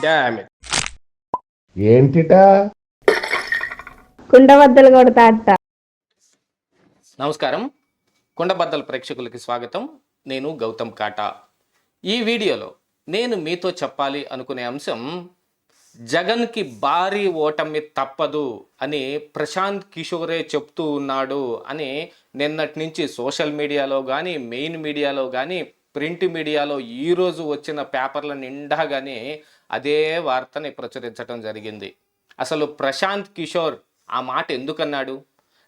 Damn it. ఏంటిటా కుండబద్దలు కొడతా అట్ట. నమస్కారం, కుండబద్దల ప్రేక్షకులకి స్వాగతం. నేను గౌతమ్ కాటా. ఈ వీడియోలో నేను మీతో చెప్పాలి అనుకునే అంశం, జగన్కి భారీ ఓటమి తప్పదు అని ప్రశాంత్ కిషోరే చెప్తూ ఉన్నాడు అని నిన్నటి నుంచి సోషల్ మీడియాలో కానీ, మెయిన్ మీడియాలో కానీ, ప్రింట్ మీడియాలో ఈరోజు వచ్చిన పేపర్ల నిండా కానీ అదే వార్తని ప్రచురించడం జరిగింది. అసలు ప్రశాంత్ కిషోర్ ఆ మాట ఎందుకన్నాడు?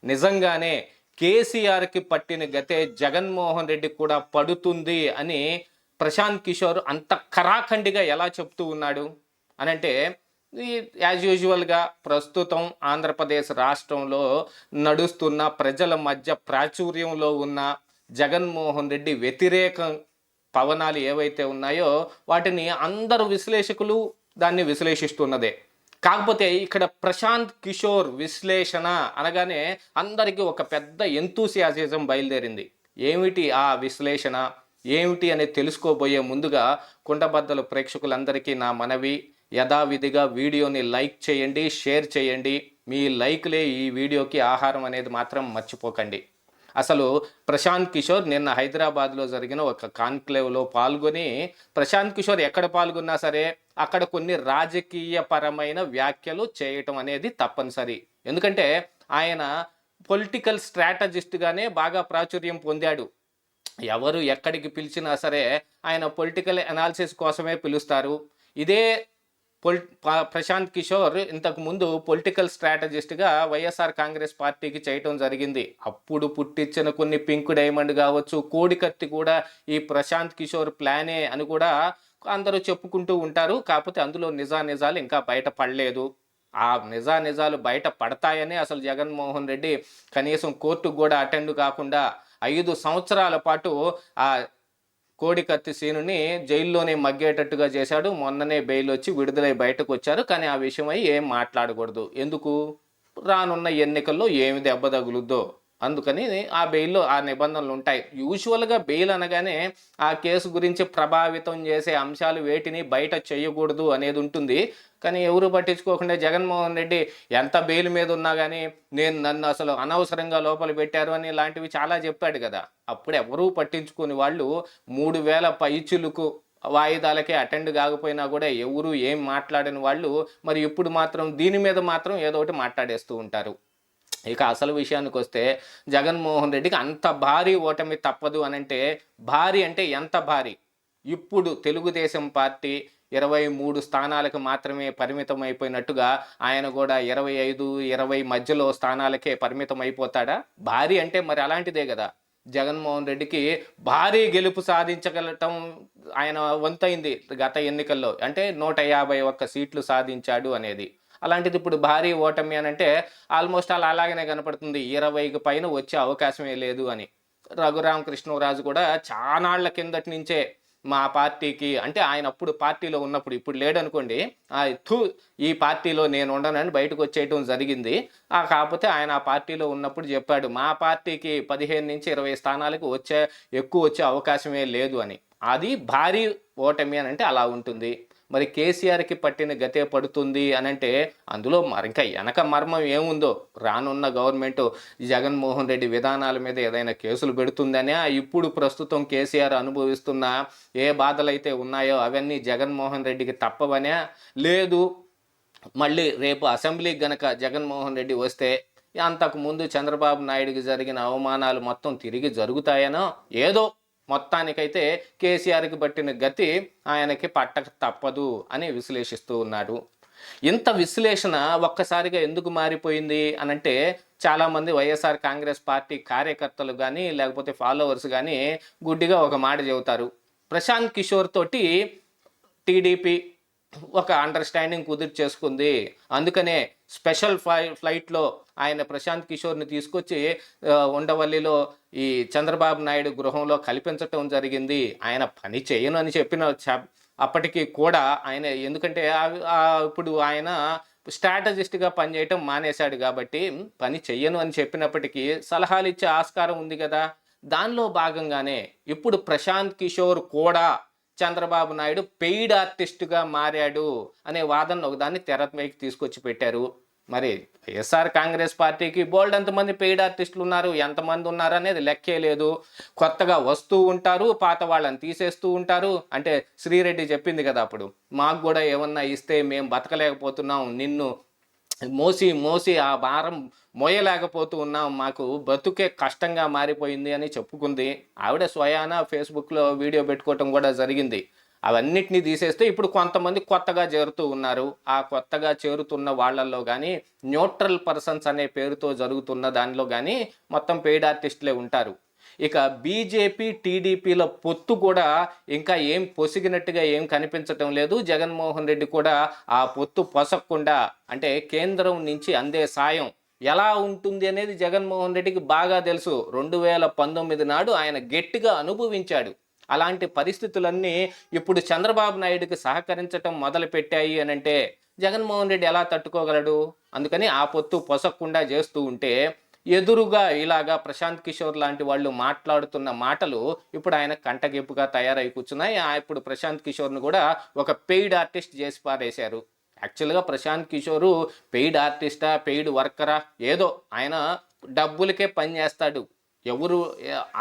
నిజంగానే కేసీఆర్కి పట్టిన గతే జగన్మోహన్ రెడ్డికి కూడా పడుతుంది అని ప్రశాంత్ కిషోర్ అంత కరాఖండిగా ఎలా చెప్తూ ఉన్నాడు అనంటే, యాజ్ యూజువల్గా ప్రస్తుతం ఆంధ్రప్రదేశ్ రాష్ట్రంలో నడుస్తున్న ప్రజల మధ్య ప్రాచుర్యంలో ఉన్న జగన్మోహన్ రెడ్డి వ్యతిరేక పవనాలు ఏవైతే ఉన్నాయో వాటిని అందరు విశ్లేషకులు దాన్ని విశ్లేషిస్తున్నదే. కాకపోతే ఇక్కడ ప్రశాంత్ కిషోర్ విశ్లేషణ అనగానే అందరికీ ఒక పెద్ద ఎంతూసియాసిజం బయలుదేరింది. ఏమిటి ఆ విశ్లేషణ, ఏమిటి అనేది తెలుసుకోబోయే ముందుగా కుండబద్దలు ప్రేక్షకులందరికీ నా మనవి, యథావిధిగా వీడియోని లైక్ చేయండి, షేర్ చేయండి. మీ లైక్లే ఈ వీడియోకి ఆహారం అనేది మాత్రం మర్చిపోకండి. అసలు ప్రశాంత్ కిషోర్ నిన్న హైదరాబాద్లో జరిగిన ఒక కాన్క్లేవ్లో పాల్గొని, ప్రశాంత్ కిషోర్ ఎక్కడ పాల్గొన్నా సరే అక్కడ కొన్ని రాజకీయ పరమైన వ్యాఖ్యలు చేయటం అనేది తప్పనిసరి. ఎందుకంటే ఆయన పొలిటికల్ స్ట్రాటజిస్ట్గానే బాగా ప్రాచుర్యం పొందాడు. ఎవరు ఎక్కడికి పిలిచినా సరే ఆయన పొలిటికల్ అనాలిసిస్ కోసమే పిలుస్తారు. ఇదే ప్రశాంత్ కిషోర్ ఇంతకు ముందు పొలిటికల్ స్ట్రాటజిస్ట్గా వైఎస్ఆర్ కాంగ్రెస్ పార్టీకి చేయటం జరిగింది. అప్పుడు పుట్టించిన కొన్ని పింక్ డైమండ్ కావచ్చు, కోడికత్తి కూడా ఈ ప్రశాంత్ కిషోర్ ప్లానే అని కూడా అందరూ చెప్పుకుంటూ ఉంటారు. కాకపోతే అందులో నిజాలు ఇంకా బయటపడలేదు. ఆ నిజాలు బయట పడతాయని అసలు జగన్మోహన్ రెడ్డి కనీసం కోర్టుకు కూడా అటెండ్ కాకుండా 5 సంవత్సరాల పాటు ఆ కోడికత్తి సీనుని జైల్లోనే మగ్గేటట్టుగా చేశాడు. మొన్ననే బెయిల్ వచ్చి విడుదలై బయటకు వచ్చారు. కానీ ఆ విషయమై ఏం మాట్లాడకూడదు. ఎందుకు? రానున్న ఎన్నికల్లో ఏమి దెబ్బ తగులుద్దో అందుకని ఆ బెయిల్లో ఆ నిబంధనలు ఉంటాయి. యూజువల్గా బెయిల్ అనగానే ఆ కేసు గురించి ప్రభావితం చేసే అంశాలు వేటిని బయట చేయకూడదు అనేది ఉంటుంది. కానీ ఎవరు పట్టించుకోకుండా జగన్మోహన్ రెడ్డి ఎంత బెయిల్ మీద ఉన్నా కానీ నన్ను అసలు అనవసరంగా లోపల పెట్టారు అని ఇలాంటివి చాలా చెప్పాడు కదా. అప్పుడు ఎవరూ పట్టించుకుని వాళ్ళు 3000 పైచులకు వాయిదాలకే అటెండ్ కాకపోయినా కూడా ఎవరు ఏం మాట్లాడని వాళ్ళు మరి ఇప్పుడు మాత్రం దీని మీద మాత్రం ఏదో ఒకటి మాట్లాడేస్తూ ఉంటారు. ఇక అసలు విషయానికి వస్తే, జగన్మోహన్ రెడ్డికి అంత భారీ ఓటమి తప్పదు అనంటే భారీ అంటే ఎంత భారీ? ఇప్పుడు తెలుగుదేశం పార్టీ 23 స్థానాలకు మాత్రమే పరిమితం అయిపోయినట్టుగా ఆయన కూడా 25, 20 మధ్యలో స్థానాలకే పరిమితం అయిపోతాడా? భారీ అంటే మరి అలాంటిదే కదా. జగన్మోహన్ రెడ్డికి భారీ గెలుపు సాధించగలటం ఆయన వంతైంది గత ఎన్నికల్లో. అంటే 151 సీట్లు సాధించాడు అనేది. అలాంటిది ఇప్పుడు భారీ ఓటమి అని అంటే ఆల్మోస్ట్ అలాగనే కనపడుతుంది. 20కి పైన వచ్చే అవకాశమే లేదు అని. రఘురామకృష్ణరాజు కూడా చానాళ్ల కిందటి నుంచే మా పార్టీకి, అంటే ఆయన అప్పుడు పార్టీలో ఉన్నప్పుడు, ఇప్పుడు లేడనుకోండి, ఈ పార్టీలో నేను ఉండనని బయటకు వచ్చేయటం జరిగింది. కాకపోతే ఆయన ఆ పార్టీలో ఉన్నప్పుడు చెప్పాడు, మా పార్టీకి 15 నుంచి 20 స్థానాలకు ఎక్కువ వచ్చే అవకాశమే లేదు అని. అది భారీ ఓటమి అని అంటే అలా ఉంటుంది. మరి కేసీఆర్కి పట్టిన గతే పడుతుంది అనంటే అందులో ఇంకా వెనక మర్మం ఏముందో, రానున్న గవర్నమెంట్ జగన్మోహన్ రెడ్డి విధానాల మీద ఏదైనా కేసులు పెడుతుందనే, ఇప్పుడు ప్రస్తుతం కేసీఆర్ అనుభవిస్తున్న ఏ బాధలైతే ఉన్నాయో అవన్నీ జగన్మోహన్ రెడ్డికి తప్పవనే, లేదు మళ్ళీ రేపు అసెంబ్లీకి గనక జగన్మోహన్ రెడ్డి వస్తే అంతకుముందు చంద్రబాబు నాయుడికి జరిగిన అవమానాలు మొత్తం తిరిగి జరుగుతాయనో, ఏదో మొత్తానికైతే కేసీఆర్కి పట్టిన గతి ఆయనకి పట్టక తప్పదు అని విశ్లేషిస్తూ ఉన్నాడు. ఇంత విశ్లేషణ ఒక్కసారిగా ఎందుకు మారిపోయింది అనంటే, చాలామంది వైఎస్ఆర్ కాంగ్రెస్ పార్టీ కార్యకర్తలు కానీ లేకపోతే ఫాలోవర్స్ కానీ గుడ్డిగా ఒక మాట చెబుతారు, ప్రశాంత్ కిషోర్ తోటి టీడీపీ ఒక అండర్స్టాండింగ్ కుదిర్చేసుకుంది, అందుకనే స్పెషల్ ఫ్లైట్లో ఆయన ప్రశాంత్ కిషోర్ని తీసుకొచ్చి ఉండవల్లిలో ఈ చంద్రబాబు నాయుడు గృహంలో కల్పించటం జరిగింది. ఆయన పని చేయను అని చెప్పిన అప్పటికి కూడా ఆయన, ఎందుకంటే ఇప్పుడు ఆయన స్ట్రాటజిస్ట్గా పనిచేయటం మానేశాడు కాబట్టి పని చెయ్యను అని చెప్పినప్పటికీ సలహాలు ఇచ్చే ఆస్కారం ఉంది కదా. దానిలో భాగంగానే ఇప్పుడు ప్రశాంత్ కిషోర్ కూడా చంద్రబాబు నాయుడు పెయిడ్ ఆర్టిస్టుగా మారాడు అనే వాదన ఒకదాన్ని తెరపైకి తీసుకొచ్చి పెట్టారు. మరి వైఎస్ఆర్ కాంగ్రెస్ పార్టీకి బోల్డ్ ఎంతమంది పెయిడ్ ఆర్టిస్టులు ఉన్నారు, ఎంతమంది ఉన్నారు అనేది లెక్కే లేదు. కొత్తగా వస్తూ ఉంటారు, పాత వాళ్ళని తీసేస్తూ ఉంటారు. అంటే శ్రీరెడ్డి చెప్పింది కదా అప్పుడు, మాకు కూడా ఏమన్నా ఇస్తే మేము బతకలేకపోతున్నాం, నిన్ను మోసి మోసి ఆ భారం మోయలేకపోతూ ఉన్నాం, మాకు బతుకే కష్టంగా మారిపోయింది అని చెప్పుకుంది. ఆవిడ స్వయాన ఫేస్బుక్లో వీడియో పెట్టుకోవటం కూడా జరిగింది. అవన్నిటినీ తీసేస్తే ఇప్పుడు కొంతమంది కొత్తగా చేరుతూ ఉన్నారు. ఆ కొత్తగా చేరుతున్న వాళ్ళల్లో కానీ న్యూట్రల్ పర్సన్స్ అనే పేరుతో జరుగుతున్న దానిలో కానీ మొత్తం పెయిడ్ ఆర్టిస్టులే ఉంటారు. ఇక బీజేపీ టీడీపీల పొత్తు కూడా ఇంకా ఏం పొసిగినట్టుగా ఏం కనిపించటం లేదు. జగన్మోహన్ రెడ్డి కూడా ఆ పొత్తు పొసక్కుండా, అంటే కేంద్రం నుంచి అందే సాయం ఎలా ఉంటుంది అనేది జగన్మోహన్ రెడ్డికి బాగా తెలుసు. 2019 నాడు ఆయన గట్టిగా అనుభవించాడు. అలాంటి పరిస్థితులన్నీ ఇప్పుడు చంద్రబాబు నాయుడుకి సహకరించటం మొదలుపెట్టాయి అని అంటే జగన్మోహన్ రెడ్డి ఎలా తట్టుకోగలడు? అందుకని ఆ పొత్తు పొసక్కుండా చేస్తూ ఉంటే ఎదురుగా ఇలాగా ప్రశాంత్ కిషోర్ లాంటి వాళ్ళు మాట్లాడుతున్న మాటలు ఇప్పుడు ఆయన కంటగింపుగా తయారై కూర్చున్నాయి. ఇప్పుడు ప్రశాంత్ కిషోర్ను కూడా ఒక పెయిడ్ ఆర్టిస్ట్ చేసి పారేశారు. యాక్చువల్గా ప్రశాంత్ కిషోరు పెయిడ్ ఆర్టిస్టా, పెయిడ్ వర్కరా, ఏదో ఆయన డబ్బులకే పనిచేస్తాడు. ఎవరు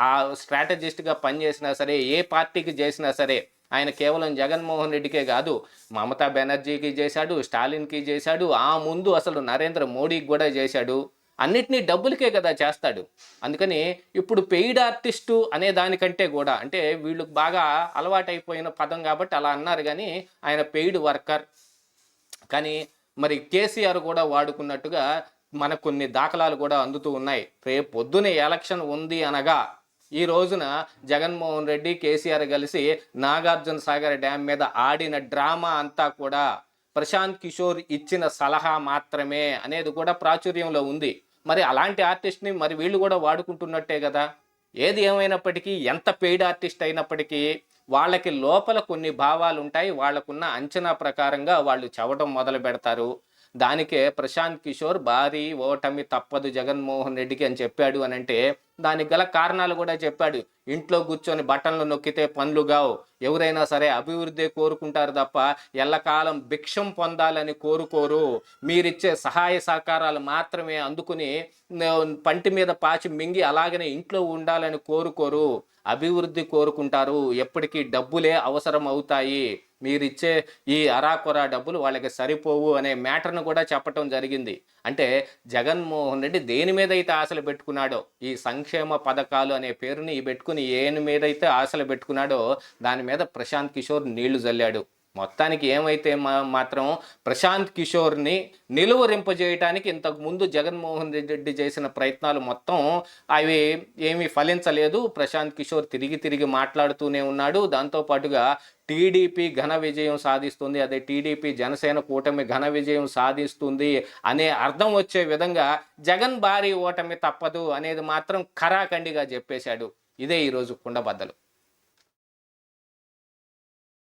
ఆ స్ట్రాటజిస్ట్గా పనిచేసినా సరే, ఏ పార్టీకి చేసినా సరే, ఆయన కేవలం జగన్మోహన్ రెడ్డికే కాదు, మమతా బెనర్జీకి చేశాడు, స్టాలిన్కి చేశాడు, ఆ ముందు అసలు నరేంద్ర మోడీకి కూడా చేశాడు. అన్నిటినీ డబ్బులకే కదా చేస్తాడు. అందుకని ఇప్పుడు పెయిడ్ ఆర్టిస్టు అనే దానికంటే కూడా, అంటే వీళ్ళకి బాగా అలవాటైపోయిన పదం కాబట్టి అలా అన్నారు, కానీ ఆయన పెయిడ్ వర్కర్. కానీ మరి కేసీఆర్ కూడా వాడుకున్నట్టుగా మనకు కొన్ని దాఖలాలు కూడా అందుతూ ఉన్నాయి. రేపు పొద్దున ఎలక్షన్ ఉంది అనగా ఈ రోజున జగన్మోహన్ రెడ్డి కేసీఆర్ కలిసి నాగార్జున సాగర్ డ్యామ్ మీద ఆడిన డ్రామా అంతా కూడా ప్రశాంత్ కిషోర్ ఇచ్చిన సలహా మాత్రమే అనేది కూడా ప్రాచుర్యంలో ఉంది. మరి అలాంటి ఆర్టిస్ట్ని మరి వీళ్ళు కూడా వాడుకుంటున్నట్టే కదా. ఏది ఏమైనప్పటికీ, ఎంత పెయిడ్ ఆర్టిస్ట్ అయినప్పటికీ వాళ్ళకి లోపల కొన్ని భావాలు ఉంటాయి. వాళ్ళకున్న అంచనా ప్రకారంగా వాళ్ళు చవటం మొదలు పెడతారు. దానికే ప్రశాంత్ కిషోర్ భారీ ఓటమి తప్పదు జగన్మోహన్ రెడ్డికి అని చెప్పాడు అని అంటే దానికి గల కారణాలు కూడా చెప్పాడు. ఇంట్లో కూర్చొని బటన్లు నొక్కితే పనులు కావు, ఎవరైనా సరే అభివృద్ధి కోరుకుంటారు తప్ప ఎల్లకాలం భిక్షం పొందాలని కోరుకోరు. మీరిచ్చే సహాయ సహకారాలు మాత్రమే అందుకుని పంటి మీద పాచి మింగి అలాగనే ఇంట్లో ఉండాలని కోరుకోరు, అభివృద్ధి కోరుకుంటారు. ఎప్పటికీ డబ్బులే అవసరం అవుతాయి, మీరిచ్చే ఈ అరాకొరా డబ్బులు వాళ్ళకి సరిపోవు అనే మ్యాటర్ను కూడా చెప్పటం జరిగింది. అంటే జగన్మోహన్ రెడ్డి దేని మీద అయితే ఆశలు పెట్టుకున్నాడో, ఈ సంక్షేమ పథకాలు అనే పేరుని పెట్టుకుని ఏని మీద అయితే ఆశలు పెట్టుకున్నాడో దాని మీద ప్రశాంత్ కిషోర్ నీళ్లు జల్లాడు. మొత్తానికి ఏమైతే మాత్రం ప్రశాంత్ కిషోర్ని నిలువరింపజేయడానికి ఇంతకుముందు జగన్మోహన్ రెడ్డి చేసిన ప్రయత్నాలు మొత్తం అవి ఏమీ ఫలించలేదు. ప్రశాంత్ కిషోర్ తిరిగి మాట్లాడుతూనే ఉన్నాడు. దాంతోపాటుగా టీడీపీ ఘన విజయం సాధిస్తుంది, అదే టీడీపీ జనసేన కూటమి ఘన విజయం సాధిస్తుంది అనే అర్థం వచ్చే విధంగా జగన్ భారీ ఓటమి తప్పదు అనేది మాత్రం ఖరాఖండిగా చెప్పేశాడు. ఇదే ఈరోజు కుండబద్దలు.